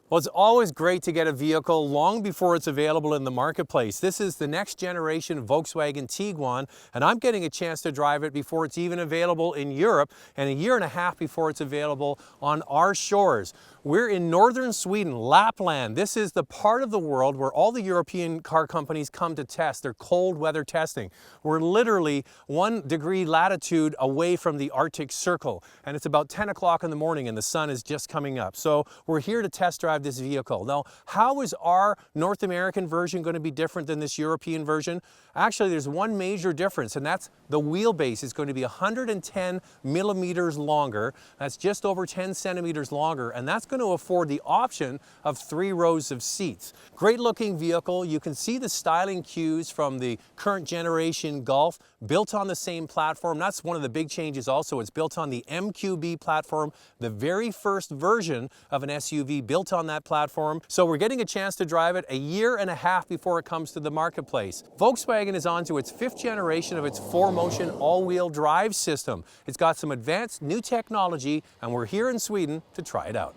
Well, it's always great to get a vehicle long before it's available in the marketplace. This is the next generation Volkswagen Tiguan, and I'm getting a chance to drive it before it's even available in Europe, and a year and a half before it's available on our shores. We're in northern Sweden, Lapland. This is the part of the world where all the European car companies come to test their cold weather testing. We're literally 1 degree latitude away from the Arctic Circle, and it's about 10 o'clock in the morning and the sun is just coming up. So we're here to test drive this vehicle. Now, how is our North American version going to be different than this European version? Actually, there's one major difference, and that's the wheelbase is going to be 110 millimeters longer. That's just over 10 centimeters longer, and that's going to afford the option of 3 rows of seats. Great looking vehicle. You can see the styling cues from the current generation Golf, built on the same platform. That's one of the big changes also. It's built on the MQB platform, the very first version of an SUV built on that platform. So we're getting a chance to drive it a year and a half before it comes to the marketplace. Volkswagen is on to its 5th generation of its 4Motion all-wheel drive system. It's got some advanced new technology, and we're here in Sweden to try it out.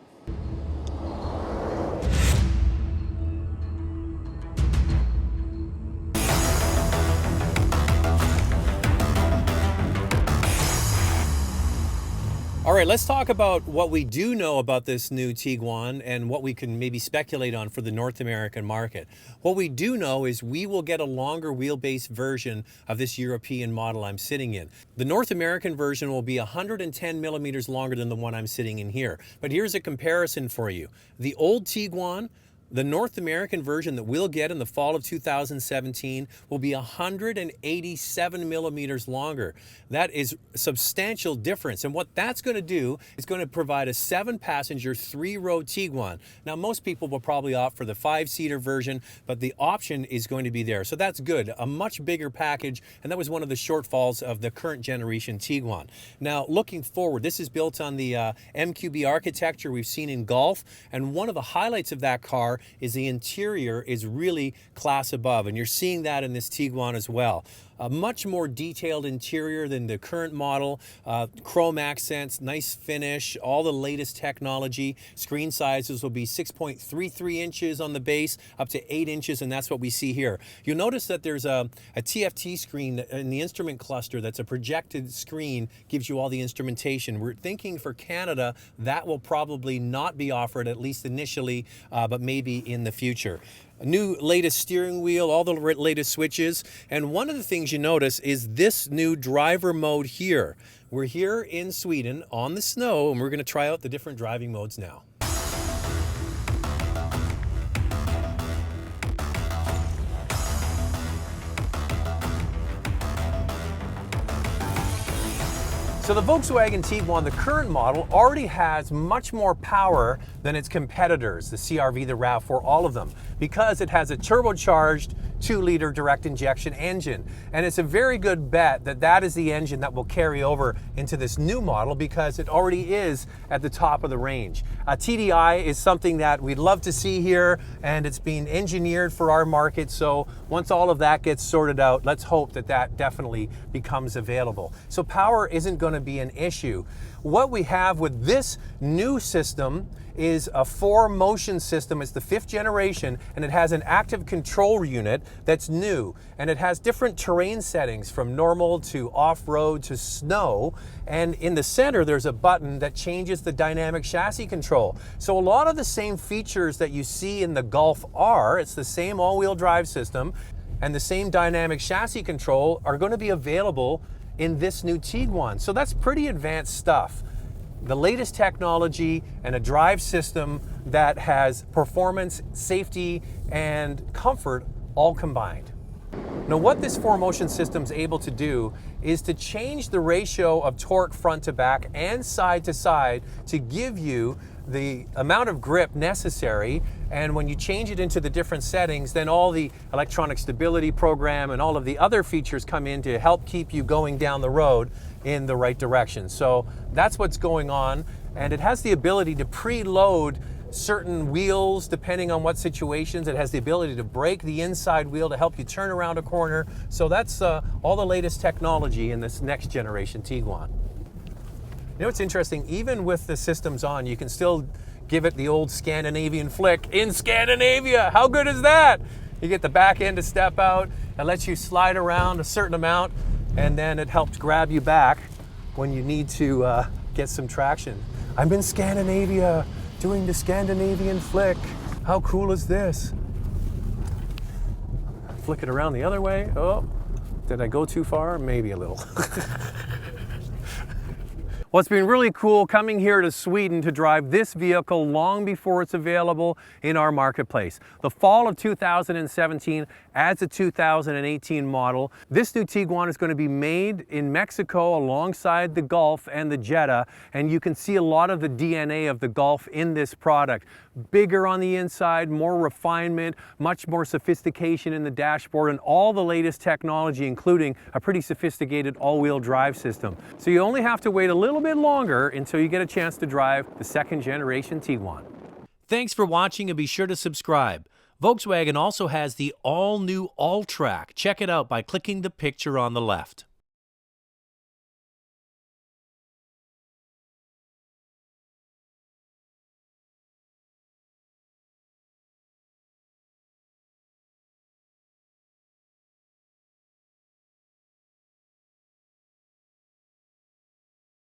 All right, let's talk about what we do know about this new Tiguan and what we can maybe speculate on for the North American market. What we do know is we will get a longer wheelbase version of this European model I'm sitting in. The North American version will be 110 millimeters longer than the one I'm sitting in here. But here's a comparison for you. The old Tiguan, the North American version that we'll get in the fall of 2017 will be 187 millimeters longer. That is a substantial difference. And what that's going to do is going to provide a 7-passenger, 3-row Tiguan. Now, most people will probably opt for the 5-seater version, but the option is going to be there. So that's good. A much bigger package, and that was one of the shortfalls of the current generation Tiguan. Now, looking forward, this is built on the MQB architecture we've seen in Golf, and one of the highlights of that car is the interior is really class above, and you're seeing that in this Tiguan as well. A much more detailed interior than the current model, chrome accents, nice finish, all the latest technology. Screen sizes will be 6.33 inches on the base, up to 8 inches, and that's what we see here. You'll notice that there's a TFT screen in the instrument cluster that's a projected screen, gives you all the instrumentation. We're thinking for Canada that will probably not be offered, at least initially, but maybe in the future. A new latest steering wheel, all the latest switches. And one of the things you notice is this new driver mode here. We're here in Sweden on the snow, and we're going to try out the different driving modes now. So the Volkswagen Tiguan, the current model, already has much more power than its competitors, the CR-V, the RAV4, all of them, because it has a turbocharged 2-liter direct injection engine. And it's a very good bet that that is the engine that will carry over into this new model because it already is at the top of the range. TDI is something that we'd love to see here, and it's being engineered for our market. So once all of that gets sorted out, let's hope that that definitely becomes available. So power isn't going to be an issue. What we have with this new system is a 4Motion system. It's the 5th generation, and it has an active control unit that's new, and it has different terrain settings from normal to off-road to snow, and in the center there's a button that changes the dynamic chassis control. So a lot of the same features that you see in the Golf R, it's the same all-wheel drive system, and the same dynamic chassis control are going to be available in this new Tiguan. So that's pretty advanced stuff. The latest technology and a drive system that has performance, safety, and comfort all combined. Now, what this 4Motion system is able to do is to change the ratio of torque front to back and side to side to give you the amount of grip necessary. And when you change it into the different settings, then all the electronic stability program and all of the other features come in to help keep you going down the road in the right direction. So that's what's going on, and it has the ability to preload certain wheels depending on what situations. It has the ability to brake the inside wheel to help you turn around a corner. So that's all the latest technology in this next generation Tiguan. You know, it's interesting, even with the systems on, you can still give it the old Scandinavian flick in Scandinavia. How good is that? You get the back end to step out. It lets you slide around a certain amount, and then it helps grab you back when you need to get some traction. I'm in Scandinavia doing the Scandinavian flick. How cool is this? Flick it around the other way. Oh, did I go too far? Maybe a little. Well, it's been really cool coming here to Sweden to drive this vehicle long before it's available in our marketplace. The fall of 2017 adds a 2018 model. This new Tiguan is going to be made in Mexico alongside the Golf and the Jetta, and you can see a lot of the DNA of the Golf in this product. Bigger on the inside, more refinement, much more sophistication in the dashboard, and all the latest technology, including a pretty sophisticated all-wheel drive system. So you only have to wait a little bit longer until you get a chance to drive the second generation Tiguan. Thanks for watching, and be sure to subscribe. Volkswagen also has the all-new Alltrack. Check it out by clicking the picture on the left.